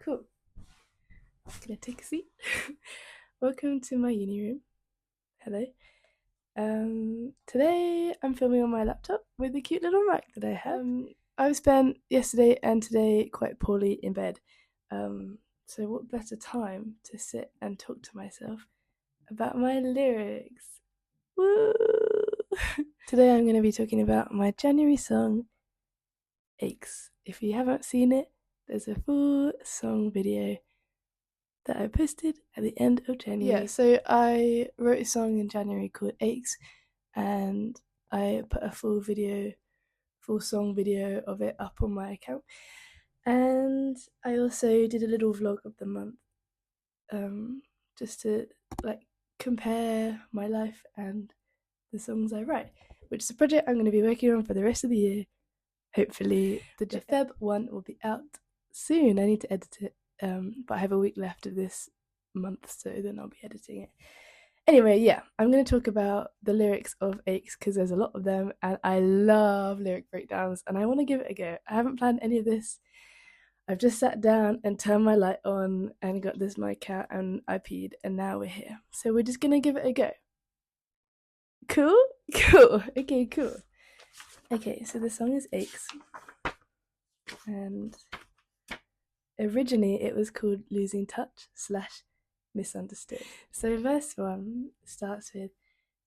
Cool. Gonna take a seat. Welcome to my uni room. Hello. Today I'm filming on my laptop with the cute little mic that I have. I've spent yesterday and today quite poorly in bed. So what better time to sit and talk to myself about my lyrics? Woo! Today I'm going to be talking about my January song, Aches. If you haven't seen it, there's a full song video that I posted at the end of January. Yeah, so I wrote a song in January called Aches, and I put a full song video of it up on my account. And I also did a little vlog of the month, just to compare my life and the songs I write, which is a project I'm going to be working on for the rest of the year. Hopefully the Feb one will be out soon. I need to edit it, but I have a week left of this month, so then I'll be editing it. Anyway, yeah, I'm going to talk about the lyrics of Aches because there's a lot of them and I love lyric breakdowns and I want to give it a go. I haven't planned any of this. I've just sat down and turned my light on and got this mic out and I peed and now we're here. So we're just going to give it a go. Cool? Cool. Okay, cool. Okay, so the song is Aches. And originally it was called Losing Touch / Misunderstood. So verse 1 starts with,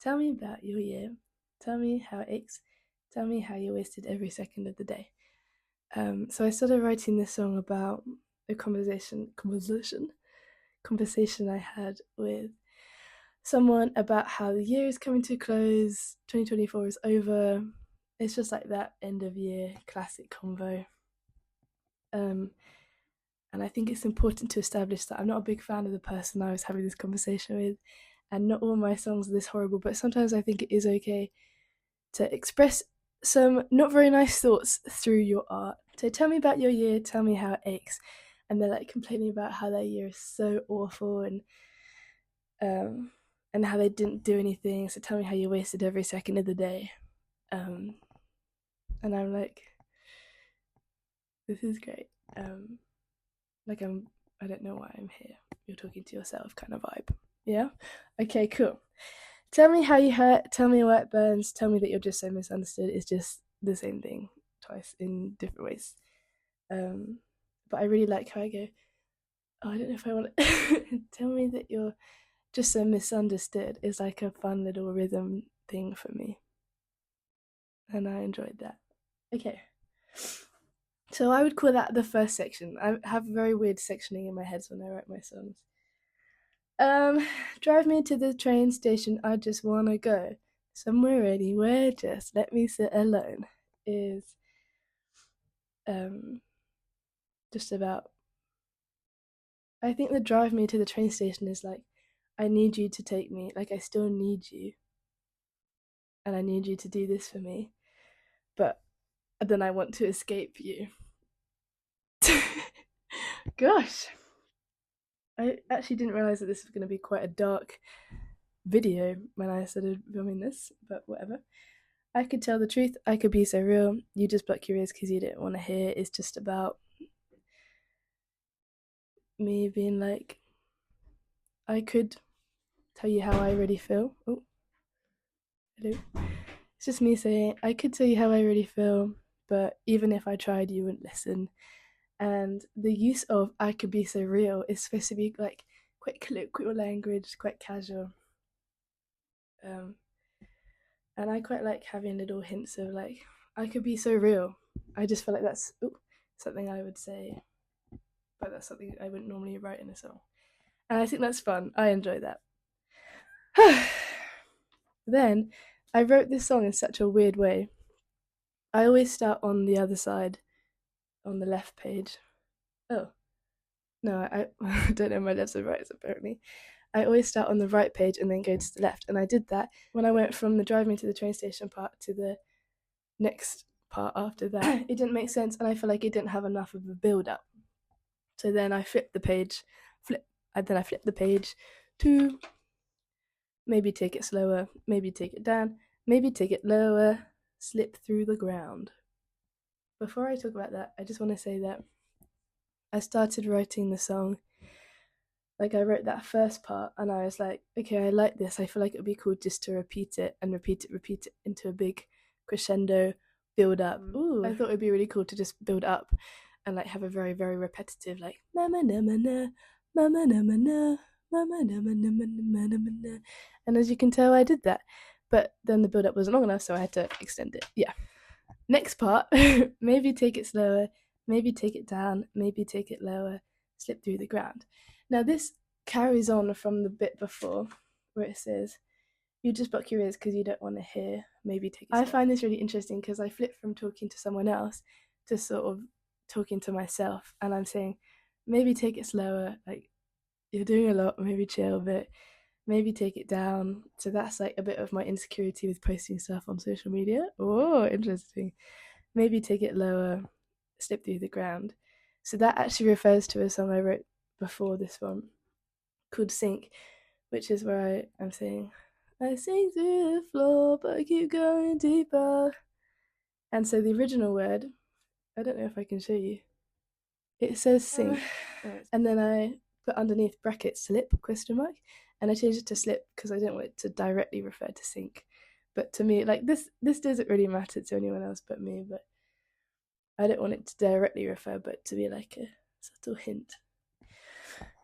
tell me about your year, tell me how it aches, tell me how you wasted every second of the day. So I started writing this song about a conversation I had with someone about how the year is coming to a close, 2024 is over. It's just like that end of year classic convo. And I think it's important to establish that I'm not a big fan of the person I was having this conversation with, and not all my songs are this horrible, but sometimes I think it is okay to express some not very nice thoughts through your art. So tell me about your year, tell me how it aches. And they're like complaining about how their year is so awful and how they didn't do anything. So tell me how you wasted every second of the day. And I'm like, this is great. I don't know why I'm here. You're talking to yourself kind of vibe. Yeah? Okay, cool. Tell me how you hurt, tell me why it burns, tell me that you're just so misunderstood. It's just the same thing twice in different ways. But I really like how I go, oh, I don't know if I want to tell me that you're just so misunderstood is like a fun little rhythm thing for me. And I enjoyed that. Okay. So I would call that the first section. I have very weird sectioning in my head when I write my songs. Drive me to the train station, I just wanna go. Somewhere, anywhere, just let me sit alone. Is just about, I think the drive me to the train station is like, I need you to take me, like I still need you. And I need you to do this for me. But then I want to escape you. Gosh. I actually didn't realise that this was going to be quite a dark video when I started filming this, but whatever. I could tell the truth, I could be so real, you just block your ears because you didn't want to hear. It's just about me being like, I could tell you how I really feel. Oh, hello. It's just me saying, I could tell you how I really feel, but even if I tried, you wouldn't listen. And the use of I could be so real is supposed to be like quite colloquial language, quite casual. And I quite like having little hints of like, I could be so real. I just feel like that's something I would say, but that's something I wouldn't normally write in a song. And I think that's fun. I enjoy that. Then I wrote this song in such a weird way. I always start on the other side, on the left page. Oh, no, I don't know my lefts and rights apparently. I always start on the right page and then go to the left. And I did that when I went from the drive me to the train station part to the next part after that. It didn't make sense and I feel like it didn't have enough of a build up. So then I flipped the page, to maybe take it slower, maybe take it down, maybe take it lower, slip through the ground. Before I talk about that, I just want to say that I started writing the song. Like, I wrote that first part and I was like, okay, I like this. I feel like it would be cool just to repeat it into a big crescendo build up. Ooh. I thought it would be really cool to just build up and like have a very, very repetitive like mama na na mama na na mama na na. And as you can tell, I did that. But then the build up wasn't long enough, so I had to extend it. Yeah. Next part, maybe take it slower, maybe take it down, maybe take it lower, slip through the ground. Now this carries on from the bit before where it says, you just block your ears because you don't want to hear, maybe take it slower. I find this really interesting because I flip from talking to someone else to sort of talking to myself, and I'm saying, maybe take it slower, like you're doing a lot, maybe chill a bit, maybe take it down. So that's like a bit of my insecurity with posting stuff on social media. Oh, interesting. Maybe take it lower, slip through the ground. So that actually refers to a song I wrote before this one called Sink, which is where I'm saying, I sink through the floor, but I keep going deeper. And so the original word, I don't know if I can show you, it says sink. And then I put underneath brackets slip, ? And I changed it to slip because I didn't want it to directly refer to sink. But to me, like this doesn't really matter to anyone else but me, but I don't want it to directly refer, but to be like a subtle hint.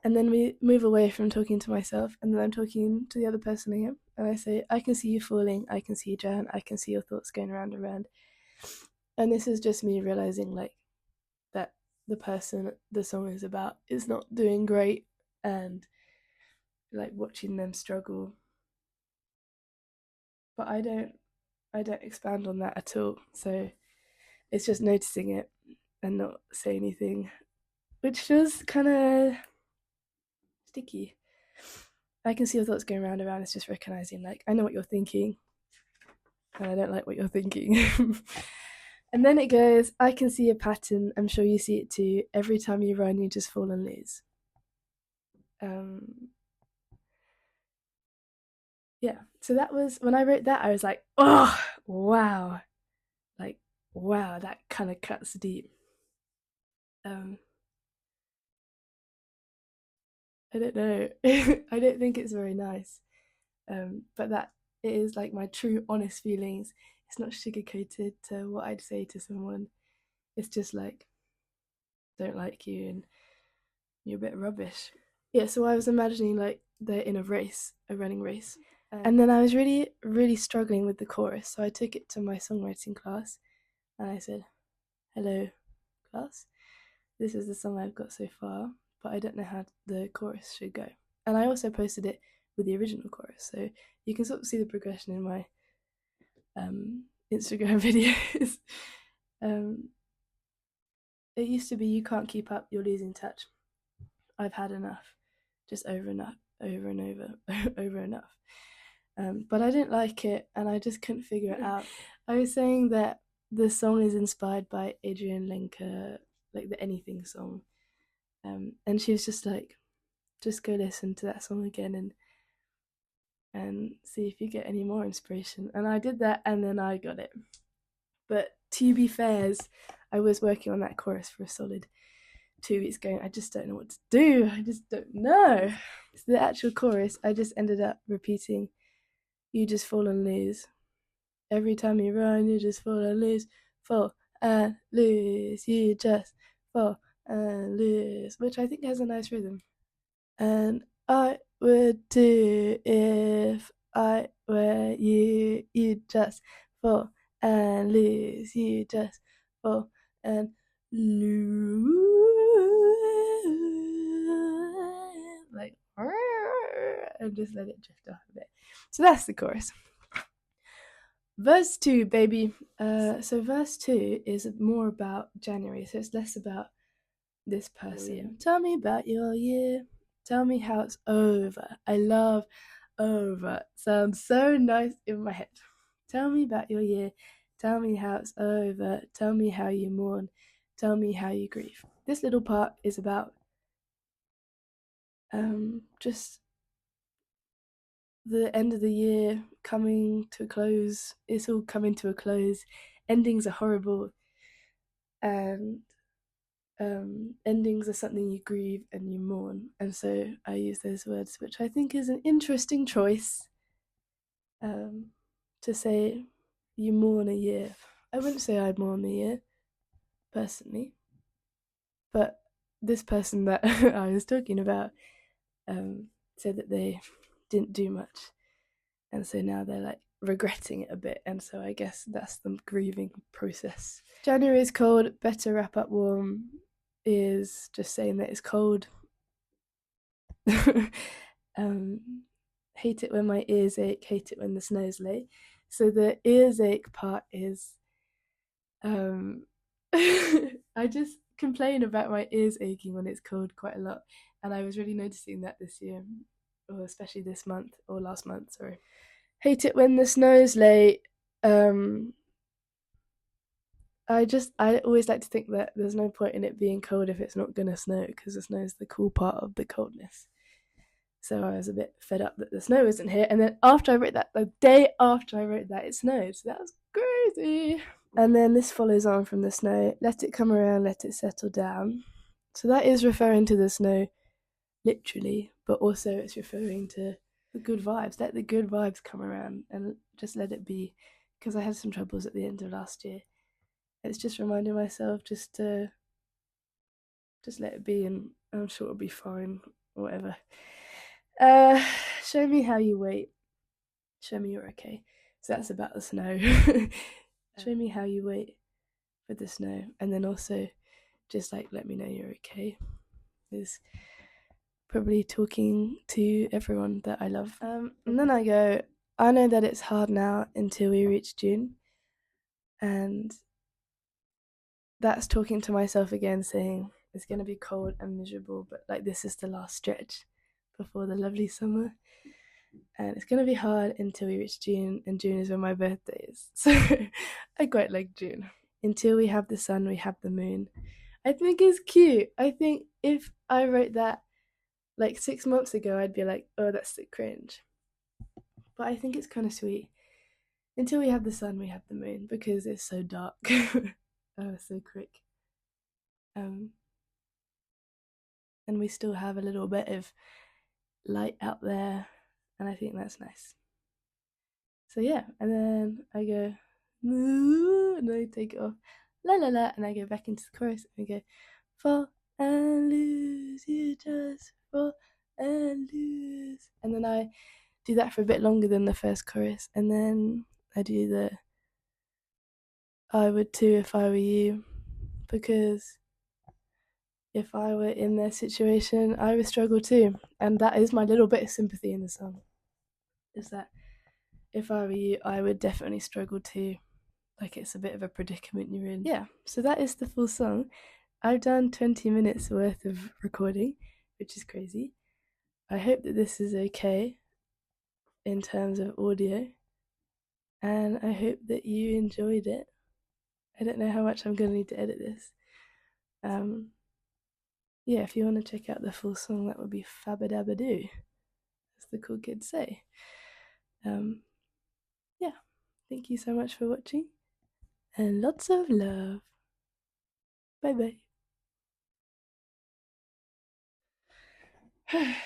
And then we move away from talking to myself, and then I'm talking to the other person again, and I say, I can see you falling, I can see you drown, I can see your thoughts going round and round. And this is just me realizing like that the person the song is about is not doing great, and like watching them struggle. But I don't expand on that at all. So it's just noticing it and not say anything, which feels kind of sticky. I can see your thoughts going round and round. It's just recognizing, like, I know what you're thinking, and I don't like what you're thinking. And then it goes, I can see a pattern. I'm sure you see it too. Every time you run, you just fall and lose. Yeah. So that was when I wrote that. I was like, oh wow, like wow, that kind of cuts deep. I don't know. I don't think it's very nice. But that it is like my true, honest feelings. It's not sugar coated to what I'd say to someone. It's just like, don't like you and you're a bit rubbish. Yeah, so I was imagining like they're in a race, a running race. And then I was really, really struggling with the chorus. So I took it to my songwriting class and I said, hello, class. This is the song I've got so far, but I don't know how the chorus should go. And I also posted it with the original chorus. So you can sort of see the progression in my Instagram videos. It used to be, you can't keep up, you're losing touch. I've had enough, just over and over enough. But I didn't like it, and I just couldn't figure it out. I was saying that the song is inspired by Adrian Lenker, like the Anything song, and she was just like, just go listen to that song again and see if you get any more inspiration. And I did that, and then I got it. But to be fair, I was working on that chorus for a solid 2 weeks going, I just don't know what to do. I just don't know. So the actual chorus, I just ended up repeating, you just fall and lose. Every time you run, you just fall and lose. Fall and lose. You just fall and lose. Which I think has a nice rhythm. And I would too if I were you. You just fall and lose. You just fall and lose. Like, and just let it drift off a bit. So that's the chorus. Verse 2, baby. So verse 2 is more about January, so it's less about this person. Tell me about your year. Tell me how it's over. I love over. Sounds so nice in my head. Tell me about your year. Tell me how it's over. Tell me how you mourn. Tell me how you grieve. This little part is about just the end of the year coming to a close. It's all coming to a close. Endings are horrible. And endings are something you grieve and you mourn, and so I use those words, which I think is an interesting choice. To say you mourn a year. I wouldn't say I mourn a year, personally, but this person that I was talking about said that they didn't do much, and so now they're like regretting it a bit, and so I guess that's the grieving process. January is cold, better wrap up warm is just saying that it's cold. Hate it when my ears ache, hate it when the snows lay. So the ears ache part is I just complain about my ears aching when it's cold quite a lot, and I was really noticing that this year, or especially this month or last month, sorry. Hate it when the snow's late. I always like to think that there's no point in it being cold if it's not gonna snow, because the snow is the cool part of the coldness. So I was a bit fed up that the snow isn't here, and then after I wrote that, the day after I wrote that, it snowed. So that was crazy. And then this follows on from the snow. Let it come around, let it settle down. So that is referring to the snow, literally, but also it's referring to the good vibes. Let the good vibes come around and just let it be. Because I had some troubles at the end of last year. It's just reminding myself just to just let it be, and I'm sure it'll be fine, or whatever. Show me how you wait. Show me you're okay. So that's about the snow. Show me how you wait for the snow, and then also just like let me know you're okay. Is probably talking to everyone that I love. And then I go, I know that it's hard now until we reach June, and that's talking to myself again, saying it's going to be cold and miserable, but like this is the last stretch before the lovely summer, and it's going to be hard until we reach June, and June is when my birthday is. So I quite like June. Until we have the sun, we have the moon. I think it's cute. I think if I wrote that like 6 months ago, I'd be like, oh, that's the cringe. But I think it's kind of sweet. Until we have the sun, we have the moon, because it's so dark. Oh, so quick. And we still have a little bit of light out there, and I think that's nice. So yeah, and then I go, and I take it off, la la la, and I go back into the chorus, and I go, fall and lose, you just fall and lose. And then I do that for a bit longer than the first chorus, and then I do the I would too if I were you, because if I were in their situation, I would struggle too. And that is my little bit of sympathy in the song. Is that if I were you, I would definitely struggle too. Like it's a bit of a predicament you're in. Yeah, so that is the full song. I've done 20 minutes worth of recording, which is crazy. I hope that this is okay in terms of audio, and I hope that you enjoyed it. I don't know how much I'm going to need to edit this. Yeah, if you want to check out the full song, that would be fabadabadoo, as the cool kids say. Yeah, thank you so much for watching, and lots of love. Bye bye.